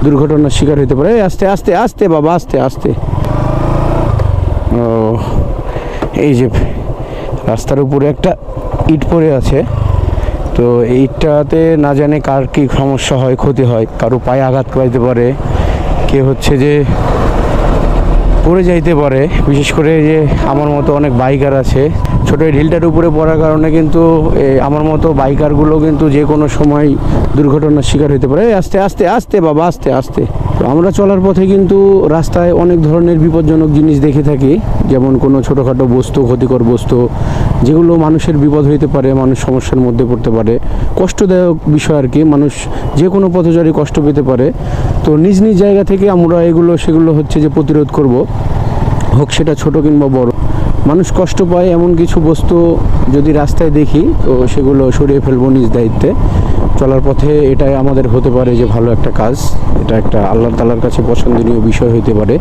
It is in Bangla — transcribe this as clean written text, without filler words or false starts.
দুর্ঘটনার শিকার হতে পারে। আস্তে আস্তে আস্তে বাবা, আস্তে আস্তে। ও, এই যে রাস্তার উপরে একটা ইট পড়ে আছে, তো এই ইটটাতে না জানে কার কি সমস্যা হয়, ক্ষতি হয়, কারো পায়ে আঘাত পাইতে পারে, কে হচ্ছে যে পড়ে যাইতে পারে। বিশেষ করে যে আমার মতো অনেক বাইকার আছে, ছোটো এই ঢিলটার উপরে পড়ার কারণে কিন্তু আমার মতো বাইকারগুলো কিন্তু যে কোনো সময় দুর্ঘটনার শিকার হতে পারে। আস্তে আস্তে আস্তে বাবা, আস্তে আস্তে। তো আমরা চলার পথে কিন্তু রাস্তায় অনেক ধরনের বিপজ্জনক জিনিস দেখে থাকি, যেমন কোনো ছোটোখাটো বস্তু, ক্ষতিকর বস্তু, যেগুলো মানুষের বিপদ হইতে পারে, মানুষ সমস্যার মধ্যে পড়তে পারে, কষ্টদায়ক বিষয় আর কি। মানুষ যে কোনো পথচারী কষ্ট পেতে পারে। তো নিজ নিজ জায়গা থেকে আমরা সেগুলো হচ্ছে যে প্রতিরোধ করব, হোক সেটা ছোট কিংবা বড়। মানুষ কষ্ট পায় এমন কিছু বস্তু যদি রাস্তায় দেখি, তো সেগুলো সরিয়ে ফেলবো নিজ দায়িত্বে। চলার পথে এটাই আমাদের হতে পারে যে ভালো একটা কাজ, এটা একটা আল্লাহ তাআলার কাছে পছন্দনীয় বিষয় হতে পারে।